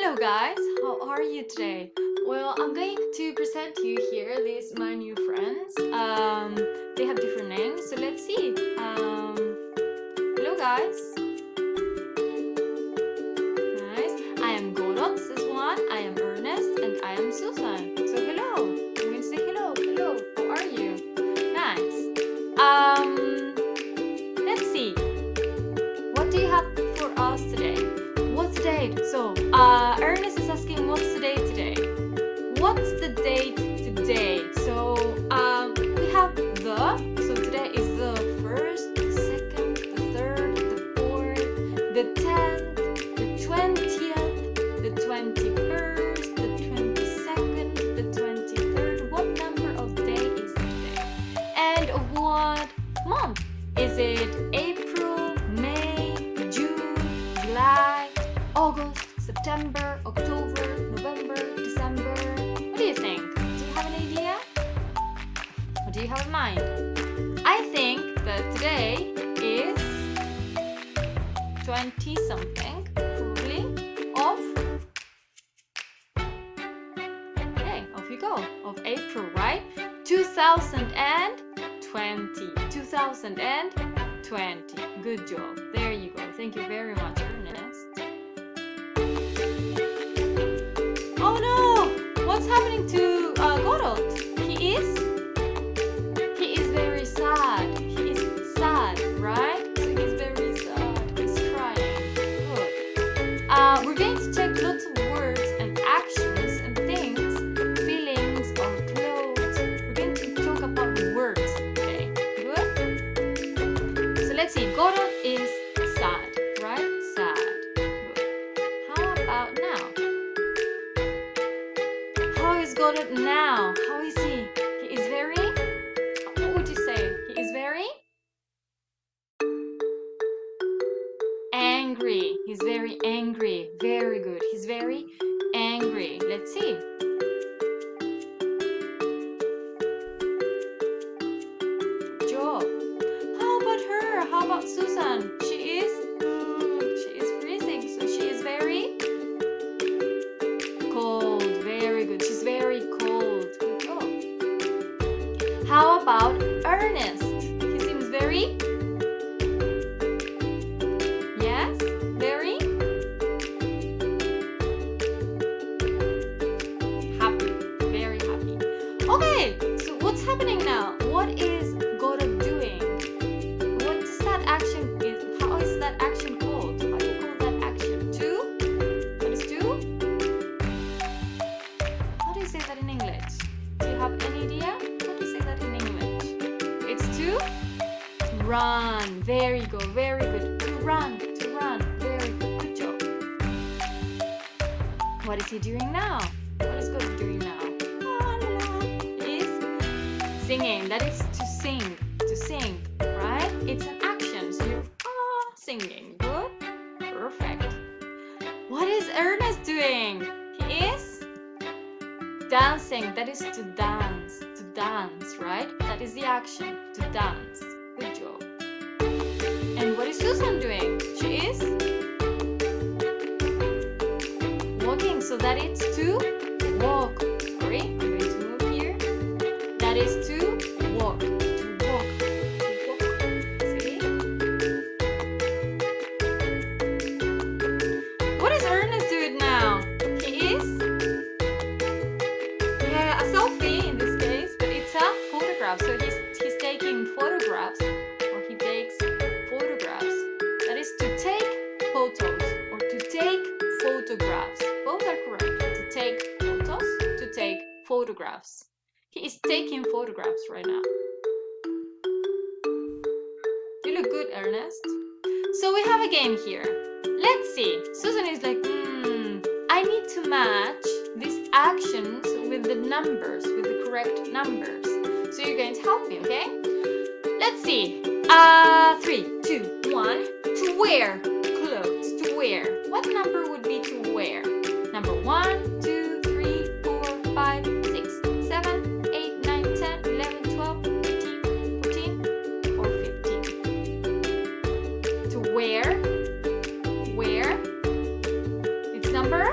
Hello guys, how are you today? Well, I'm going to present to you here these my new friends. They have different names, so let's see. Hello guys. Nice. I am Godot, this is one. I am Ernest, and I am Susan. So hello. I'm going to say hello. Hello. How are you? Nice. Let's see. What do you have for us today? What's the date? So, Ernest is asking what's the date today? What's the date today? So, we have so today is the 1st, the 2nd, the 3rd, the 4th, the 10th, the 20th, the 21st, the 22nd, the 23rd. What number of day is it today? And of what month? Is it April, May, June, July, August, September, October, November, December? What do you think? Do you have an idea? What do you have in mind? I think that today is 20 something, probably, of, okay, off you go, of April, right? 2020. 2020. Good job. There you go. Thank you very much, Ernest. Oh no! What's happening to Godot? He is very sad. He is sad, right? So he's very sad. He's crying. Good. We're going to check lots of words and actions and things, feelings or clothes. We're going to talk about words today. Good? So let's see. Godot is sad, right? Sad. Good. How about now? How is Godot now? How is he? He is very... What would you say? He is very... angry. He's very angry. Very good. He's very angry. Let's see. Good job. How about her? How about Susan? She is freezing. So she is very cold. Very good. She's very cold. Good job. How about Ernest? He seems very... yes? Very? Happy. Very happy. Okay, so what's happening now? What is Godot doing? What is that action? How is that action called? How do you call that action? To? What is to? How do you say that in English? Do you have any idea? How do you say that in English? It's to run. Very good. Very good. To run. To run. Very good. Good job. What is he doing now? What is Godot doing now? He is singing. That is to sing. To sing, right? It's an action. So you're singing. Good. Perfect. What is Ernest doing? He is dancing. That is to dance. To dance, right? That is the action. To dance. Good job. And what is Susan doing? She is walking. So that is to walk. Sorry, I'm going to move here. That is to walk. To walk. To walk. See? What is Ernest doing now? He is... yeah, a selfie in this case, but it's a photograph. So he's taking photographs, or he takes photographs. That is to take photos or to take photographs. Both are correct. To take photos, to take photographs. He is taking photographs right now. You look good, Ernest. So we have a game here. Let's see. Susan is like, I need to match these actions with the numbers, with the correct numbers. So you're going to help me, okay? Let's see. 3, 2, 1. To wear clothes. To wear. What number would be to wear? Number 1, 2, 3, 4, 5, 6, 7, 8, 9, 10, 11, 12, 13, 14, or 15. To wear. Wear. It's number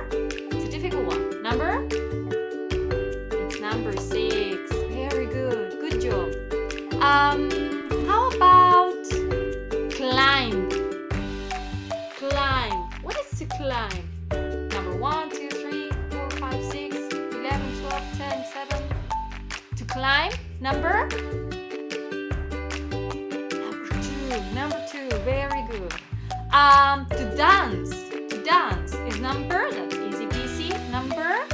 1, 2, 3, 4, 5, 6, 11, 12, 10, 7. To climb, number 2, very good. To dance is number, that's easy peasy, number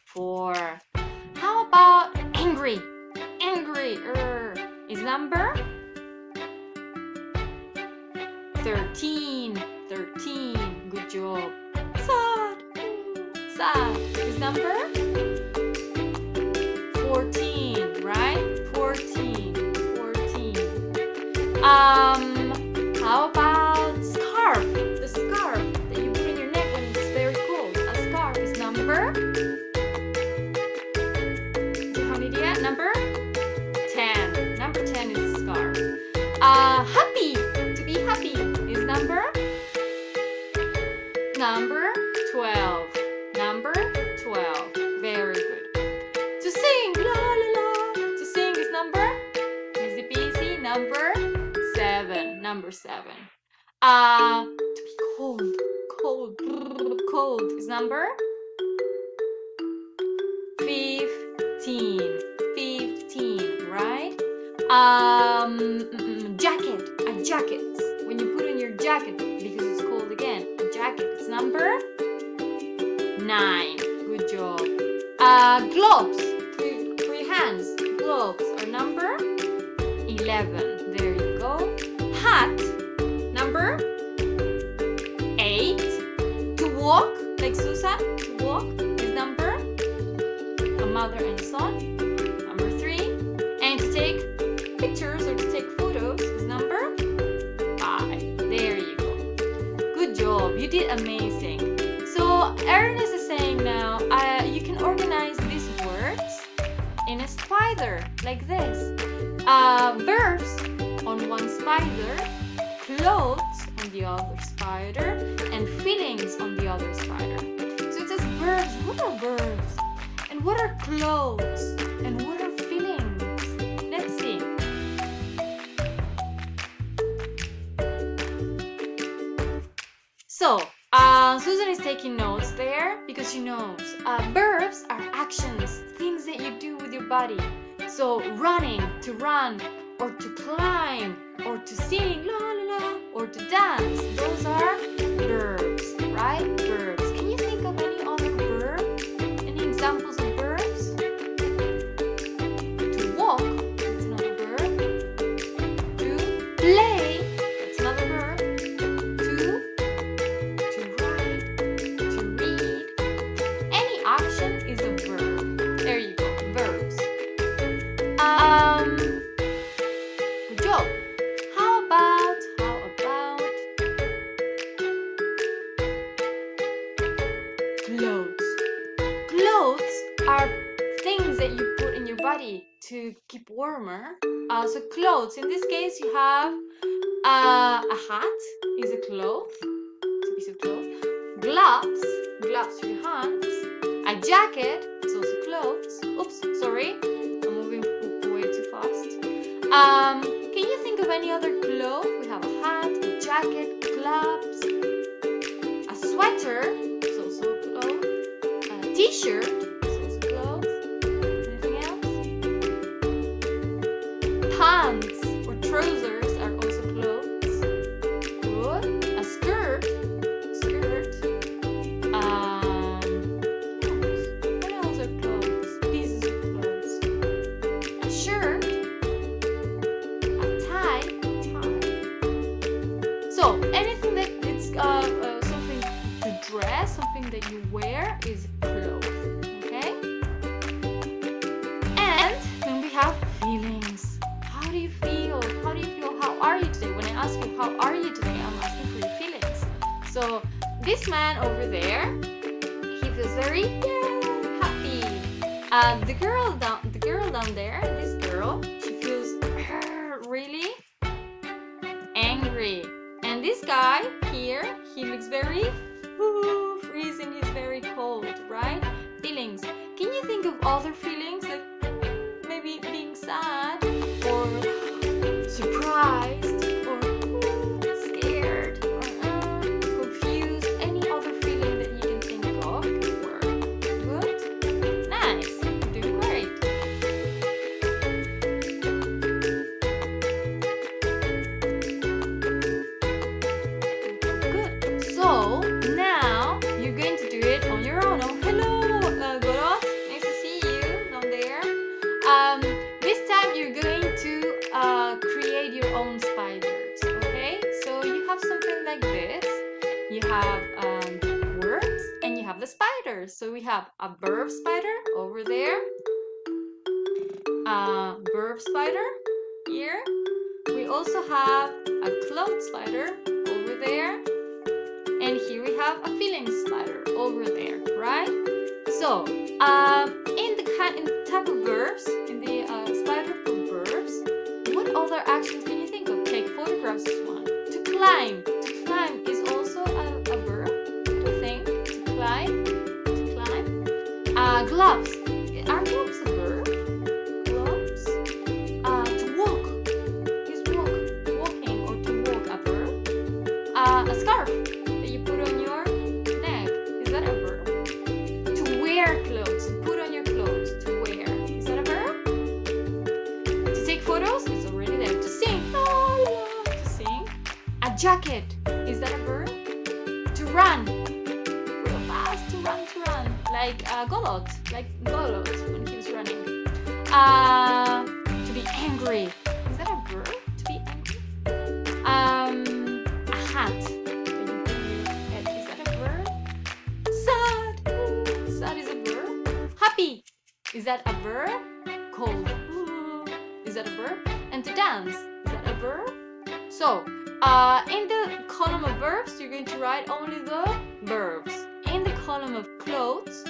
4. How about angry is number 13, good job. Sad is number 14, right? 14. How about scarf? The scarf that you put in your neck when it's very cold. A scarf is number, do you have an idea? Number 10. Number 10 is a scarf. Happy, to be happy is number 12. Number 12. Very good. To sing, la la la. To sing is number, easy peasy, number 7. Number 7. To be cold is number 15. 15, right? A jacket. When you put on your jacket because it's cold again, a jacket is number 9. Good job. Gloves. For your hands. Gloves are number 11. There you go. Hat. Number 8. To walk, like Susan, to walk is number, a mother and son, number 3. And to take pictures or to take photos is number 5. There you go. Good job. You did amazing. So Ernest is saying now, you can organize these words in a spider like this. Verbs on one spider, clothes on the other spider, and feelings on the other spider. So it says verbs. What are verbs? And what are clothes? And what are feelings? Let's see. So, Susan is taking notes there because she knows verbs are actions, things that you do with your body. So running, to run, or to climb, or to sing, la la la, or to dance. Those are verbs, right? Verbs. Can you think of any other verb? Any examples of verbs? To walk, that's another verb. To play, that's another verb. To write, to read. Any action is a verb. There you go, verbs. Good job. How about clothes? Clothes are things that you put in your body to keep warmer. So clothes, in this case you have a hat is a cloth, it's a piece of cloth. Gloves for your hands. A jacket is also clothes. Oops, sorry, I'm moving way too fast. Can you think of any other cloth? We have a hat, a jacket, gloves, a sweater is also a cloth, a t-shirt is also a cloth. Anything else? Pants or trousers are also clothes. Good. A skirt. What else are clothes? Pieces of clothes. A shirt. So anything that it's something to dress, something that you wear is clothes. Okay? And then we have feelings. How do you feel? How are you today? When I ask you how are you today, I'm asking for your feelings. So this man over there, he feels very happy. The girl down there, this girl, she feels really angry. And this guy here, he looks very freezing. He's very cold, right? Feelings. Can you think of other feelings, like maybe being sad or surprised or scared or you have words, and you have the spiders. So we have a verb spider over there, a verb spider here. We also have a cloth spider over there, and here we have a feeling spider over there, right? So in the type of verbs, in the spider for verbs, what other actions can you think of? Take photographs is one. To climb is also a verb. To think, to climb. Gloves. Are gloves a verb? Gloves. To walk. Is walking or to walk a verb? A scarf that you put on your neck. Is that a verb? To wear clothes. To put on your clothes. To wear. Is that a verb? To take photos is already there. To sing. Oh, I love to sing. A jacket. Is that a verb? To run. Real fast. To run. Like Golot when he was running. To be angry. Is that a verb? To be angry. A hat. Is that a verb? Sad. Sad is a verb. Happy. Is that a verb? Cold. Is that a verb? And to dance. Is that a verb? So, in the column of verbs, you're going to write only the verbs. In the column of clothes,